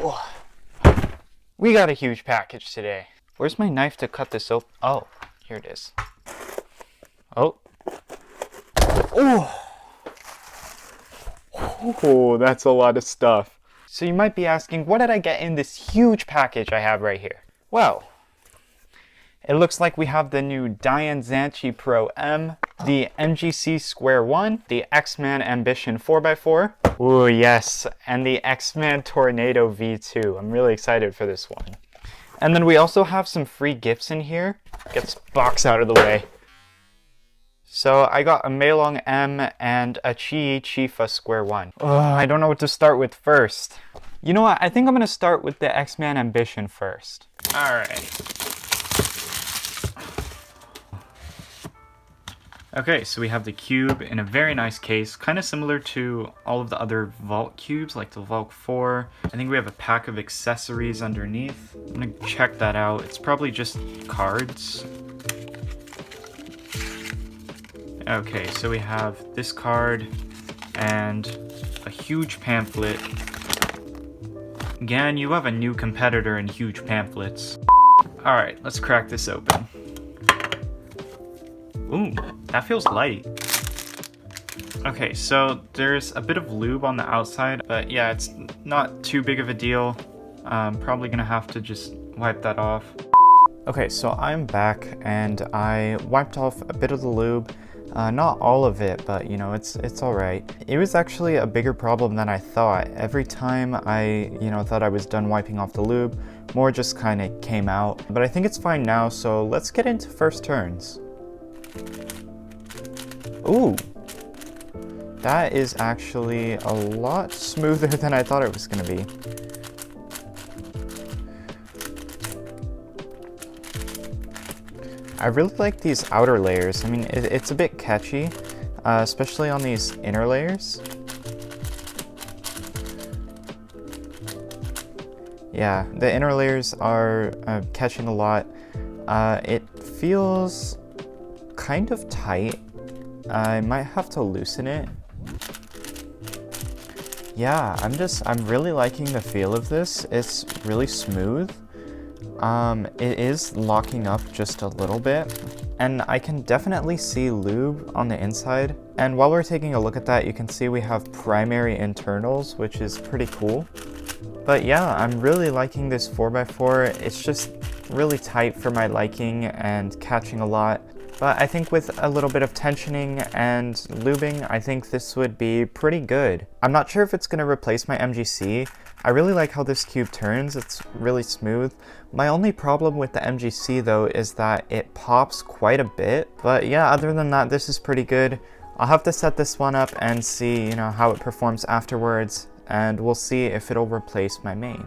Oh, we got a huge package today. Where's my knife to cut this open? Oh, here it is. Oh. Oh, that's a lot of stuff. So you might be asking, what did I get in this huge package I have right here? Well, it looks like we have the new Dayan Zhanchi Pro M, the MGC SQ-1, the X-Man Ambition 4x4. Ooh, yes, and the X-Man Tornado V2. I'm really excited for this one. And then we also have some free gifts in here. Get this box out of the way. So I got a Meilong M and a Qiyi QiFa SQ-1. Oh, I don't know what to start with first. You know what? I think I'm gonna start with the X-Man Ambition first. All right. Okay, so we have the cube in a very nice case, kind of similar to all of the other Vault cubes, like the Vault 4. I think we have a pack of accessories underneath. I'm gonna check that out. It's probably just cards. Okay, so we have this card and a huge pamphlet. Again, you have a new competitor in huge pamphlets. Alright, let's crack this open. Ooh, that feels light. Okay, so there's a bit of lube on the outside, but yeah, it's not too big of a deal. I'm probably gonna have to just wipe that off. Okay, so I'm back and I wiped off a bit of the lube. Not all of it, but you know, it's all right. It was actually a bigger problem than I thought. Every time I, thought I was done wiping off the lube, more just kind of came out. But I think it's fine now, so let's get into first turns. Ooh, that is actually a lot smoother than I thought it was gonna be. I really like these outer layers. I mean, it's a bit catchy, especially on these inner layers. Yeah, the inner layers are catching a lot. It feels kind of tight. I might have to loosen it. Yeah, I'm really liking the feel of this. It's really smooth. It is locking up just a little bit, and I can definitely see lube on the inside. And while we're taking a look at that, you can see we have primary internals, which is pretty cool. But yeah, I'm really liking this 4x4. It's just really tight for my liking and catching a lot. But I think with a little bit of tensioning and lubing, I think this would be pretty good. I'm not sure if it's going to replace my MGC. I really like how this cube turns. It's really smooth. My only problem with the MGC though is that it pops quite a bit. But yeah, other than that, this is pretty good. I'll have to set this one up and see, how it performs afterwards, and we'll see if it'll replace my main.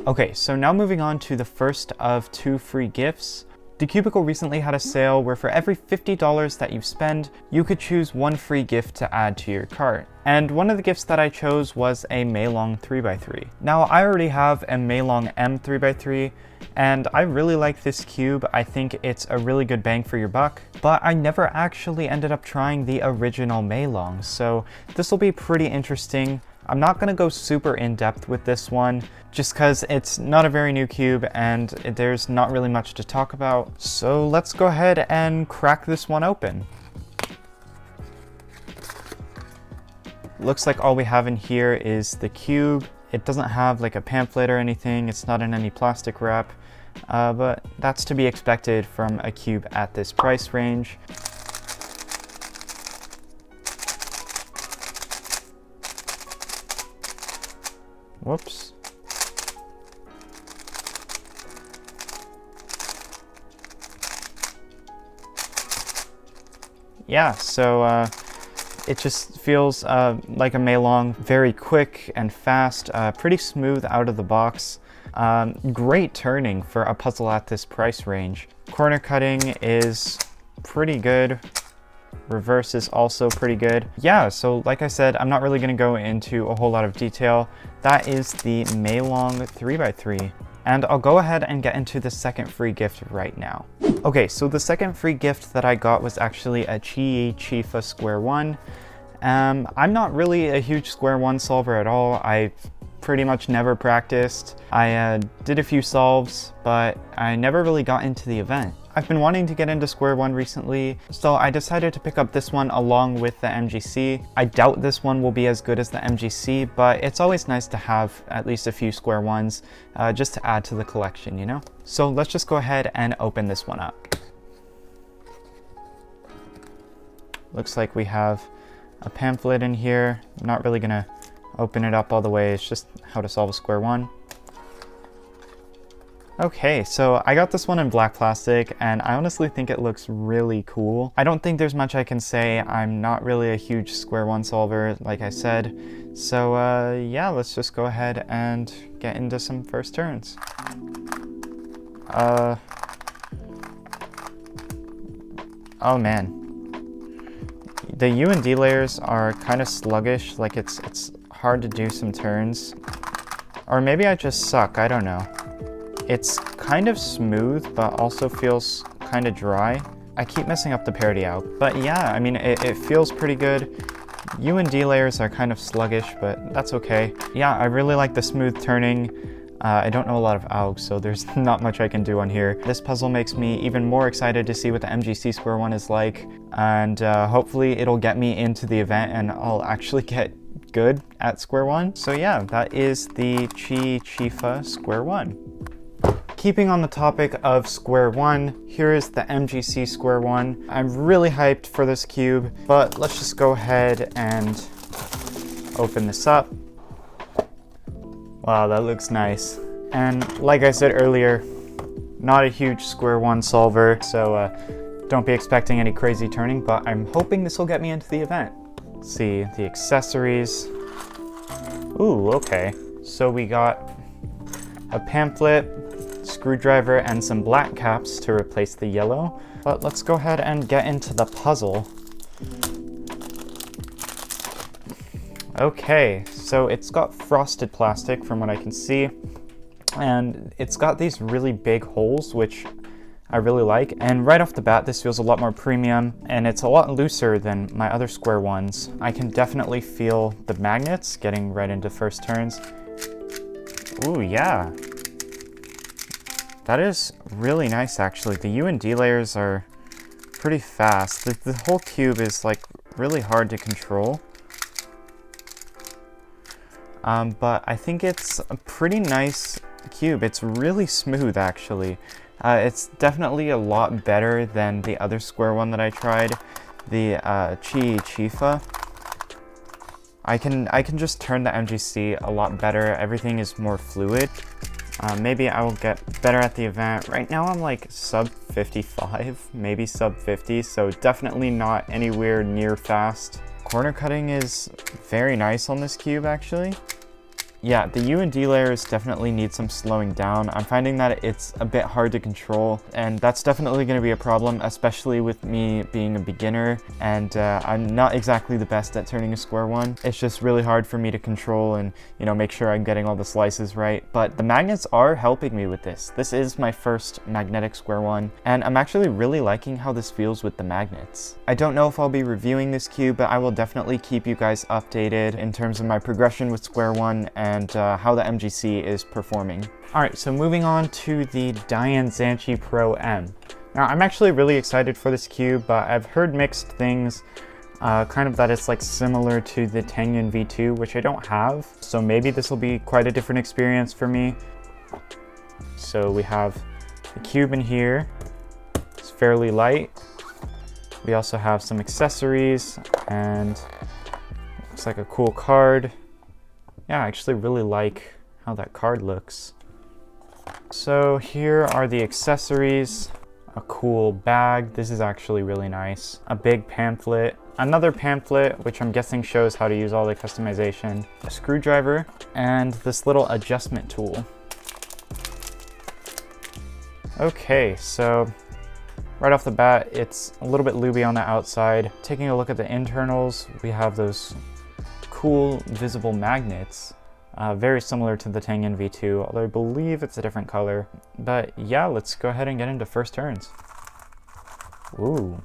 Okay, so now moving on to the first of 2 free gifts. TheCubicle recently had a sale where for every $50 that you spend, you could choose 1 free gift to add to your cart. And one of the gifts that I chose was a Meilong 3x3. Now, I already have a Meilong M 3x3, and I really like this cube. I think it's a really good bang for your buck, but I never actually ended up trying the original Meilong, so this will be pretty interesting. I'm not going to go super in-depth with this one, just because it's not a very new cube and there's not really much to talk about. So let's go ahead and crack this one open. Looks like all we have in here is the cube. It doesn't have like a pamphlet or anything. It's not in any plastic wrap, but that's to be expected from a cube at this price range. Whoops. Yeah, so it just feels like a Meilong, very quick and fast, pretty smooth out of the box. Great turning for a puzzle at this price range. Corner cutting is pretty good. Reverse is also pretty good. Yeah, so like I said, I'm not really going to go into a whole lot of detail. That is the Meilong 3x3. And I'll go ahead and get into the second free gift right now. Okay, so the second free gift that I got was actually a Qiyi QiFa SQ-1. I'm not really a huge SQ-1 solver at all. I pretty much never practiced. I did a few solves, but I never really got into the event. I've been wanting to get into SQ-1 recently, so I decided to pick up this one along with the MGC. I doubt this one will be as good as the MGC, but it's always nice to have at least a few SQ-1s just to add to the collection, you know? So let's just go ahead and open this one up. Looks like we have a pamphlet in here. I'm not really gonna open it up all the way. It's just how to solve a SQ-1. Okay, so I got this one in black plastic, and I honestly think it looks really cool. I don't think there's much I can say. I'm not really a huge SQ-1 solver, like I said. So yeah, let's just go ahead and get into some first turns. Oh man. The U and D layers are kind of sluggish, like it's hard to do some turns. Or maybe I just suck, I don't know. It's kind of smooth, but also feels kind of dry. I keep messing up the parity out, but yeah, I mean, it feels pretty good. U and D layers are kind of sluggish, but that's okay. Yeah, I really like the smooth turning. I don't know a lot of AUG, so there's not much I can do on here. This puzzle makes me even more excited to see what the MGC SQ-1 is like, and hopefully it'll get me into the event and I'll actually get good at SQ-1. So yeah, that is the QiFa SQ-1. Keeping on the topic of SQ-1, here is the MGC SQ-1. I'm really hyped for this cube, but let's just go ahead and open this up. Wow, that looks nice. And like I said earlier, not a huge SQ-1 solver, so don't be expecting any crazy turning, but I'm hoping this will get me into the event. Let's see, the accessories. Ooh, okay. So we got a pamphlet, screwdriver, and some black caps to replace the yellow. But let's go ahead and get into the puzzle. Okay, so it's got frosted plastic from what I can see, and it's got these really big holes, which I really like. And right off the bat, this feels a lot more premium, and it's a lot looser than my other SQ-1s. I can definitely feel the magnets getting right into first turns. Ooh, yeah. That is really nice, actually. The U and D layers are pretty fast. The whole cube is like really hard to control. But I think it's a pretty nice cube. It's really smooth, actually. It's definitely a lot better than the other SQ-1 that I tried, the QiFa. I can just turn the MGC a lot better. Everything is more fluid. Maybe I will get better at the event. Right now I'm like sub 55, maybe sub 50, so definitely not anywhere near fast. Corner cutting is very nice on this cube, actually. Yeah, the U and D layers definitely need some slowing down. I'm finding that it's a bit hard to control, and that's definitely going to be a problem, especially with me being a beginner, and I'm not exactly the best at turning a SQ-1. It's just really hard for me to control and, you know, make sure I'm getting all the slices right. But the magnets are helping me with this. This is my first magnetic SQ-1, and I'm actually really liking how this feels with the magnets. I don't know if I'll be reviewing this cube, but I will definitely keep you guys updated in terms of my progression with SQ-1 and how the MGC is performing. Alright, so moving on to the Dayan Zhanchi Pro M. Now, I'm actually really excited for this cube, but I've heard mixed things, kind of that it's like similar to the Tengyun V2, which I don't have, so maybe this will be quite a different experience for me. So we have the cube in here. It's fairly light. We also have some accessories, and looks like a cool card. Yeah, I actually really like how that card looks. So here are the accessories. A cool bag. This is actually really nice. A big pamphlet. Another pamphlet, which I'm guessing shows how to use all the customization. A screwdriver, and this little adjustment tool. Okay, so right off the bat, it's a little bit looby on the outside. Taking a look at the internals, we have those cool visible magnets, very similar to the Tengyun V2, although I believe it's a different color. But yeah, let's go ahead and get into first turns. Ooh,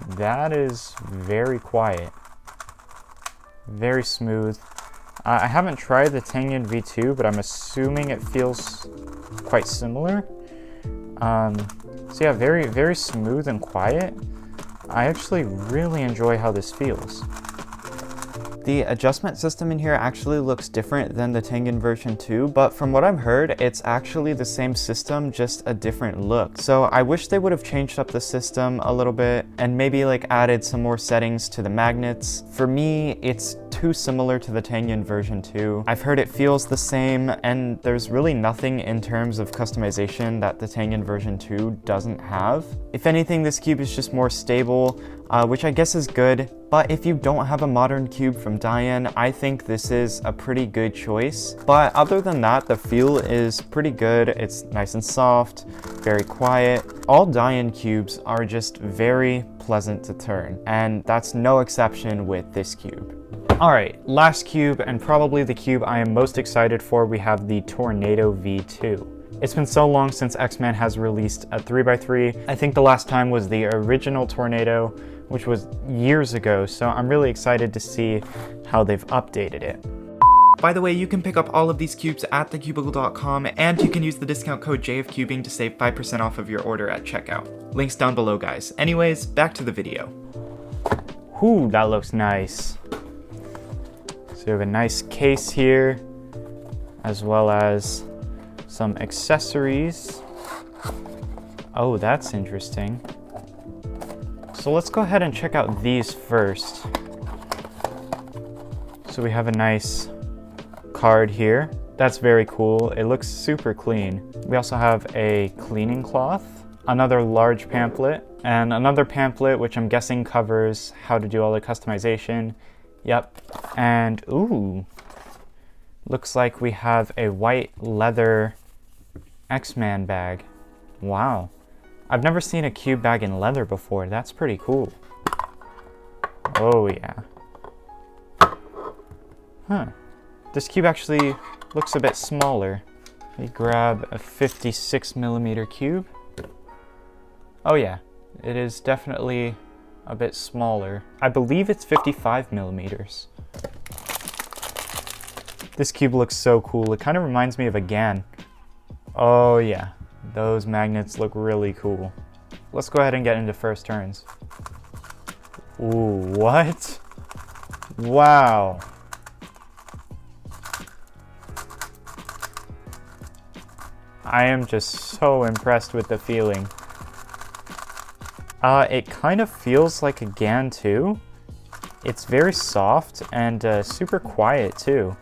that is very quiet, very smooth. I haven't tried the Tangyun V2, but I'm assuming it feels quite similar. So yeah, very, very smooth and quiet. I actually really enjoy how this feels. The adjustment system in here actually looks different than the Tangyun version 2, but from what I've heard, it's actually the same system, just a different look. So I wish they would have changed up the system a little bit and maybe like added some more settings to the magnets. For me, it's too similar to the Tangyun version 2. I've heard it feels the same, and there's really nothing in terms of customization that the Tangyun version 2 doesn't have. If anything, this cube is just more stable, which I guess is good. But if you don't have a modern cube from Dayan, I think this is a pretty good choice. But other than that, the feel is pretty good. It's nice and soft, very quiet. All Dayan cubes are just very pleasant to turn, and that's no exception with this cube. Alright, last cube, and probably the cube I am most excited for, we have the Tornado V2. It's been so long since X-Man has released a 3x3. I think the last time was the original Tornado, which was years ago, so I'm really excited to see how they've updated it. By the way, you can pick up all of these cubes at TheCubicle.com, and you can use the discount code JFCUBING to save 5% off of your order at checkout. Links down below, guys. Anyways, back to the video. Ooh, that looks nice. So we have a nice case here, as well as some accessories. Oh, that's interesting. So let's go ahead and check out these first. So we have a nice card here. That's very cool. It looks super clean. We also have a cleaning cloth, another large pamphlet, and another pamphlet which I'm guessing covers how to do all the customization. Yep. And ooh, looks like we have a white leather X-Man bag. Wow. I've never seen a cube bag in leather before. That's pretty cool. Oh yeah. Huh. This cube actually looks a bit smaller. We grab a 56mm cube. Oh yeah, it is definitely a bit smaller. I believe it's 55mm. This cube looks so cool. It kind of reminds me of a GAN. Oh yeah, those magnets look really cool. Let's go ahead and get into first turns. Ooh, what? Wow. I am just so impressed with the feeling. It kind of feels like a GAN too. It's very soft and super quiet too.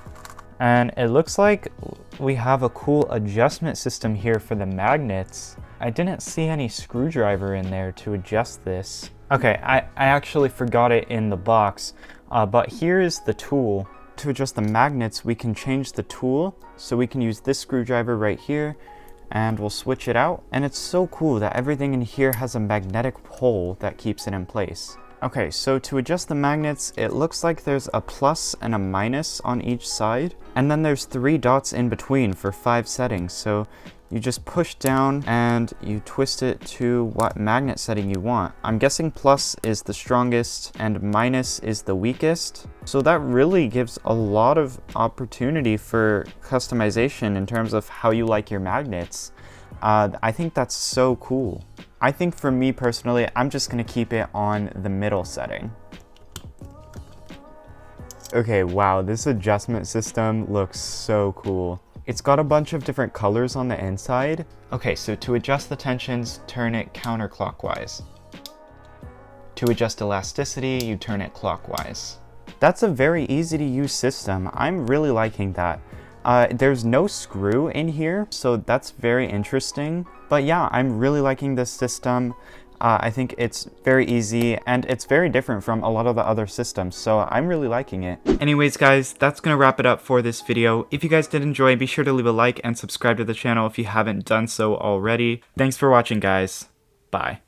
And it looks like we have a cool adjustment system here for the magnets. I didn't see any screwdriver in there to adjust this. Okay, I actually forgot it in the box, but here is the tool. To adjust the magnets, we can change the tool. So we can use this screwdriver right here, and we'll switch it out. And it's so cool that everything in here has a magnetic pole that keeps it in place. Okay, so to adjust the magnets, it looks like there's a plus and a minus on each side. And then there's 3 dots in between for 5 settings. So you just push down and you twist it to what magnet setting you want. I'm guessing plus is the strongest and minus is the weakest. So that really gives a lot of opportunity for customization in terms of how you like your magnets. I think that's so cool. I think for me personally, I'm just gonna keep it on the middle setting. Okay, wow, this adjustment system looks so cool. It's got a bunch of different colors on the inside. Okay, so to adjust the tensions, turn it counterclockwise. To adjust elasticity, you turn it clockwise. That's a very easy to use system. I'm really liking that. There's no screw in here, so that's very interesting. But yeah, I'm really liking this system. I think it's very easy and it's very different from a lot of the other systems, so I'm really liking it. Anyways guys, that's gonna wrap it up for this video. If you guys did enjoy, be sure to leave a like and subscribe to the channel if you haven't done so already. Thanks for watching guys. Bye.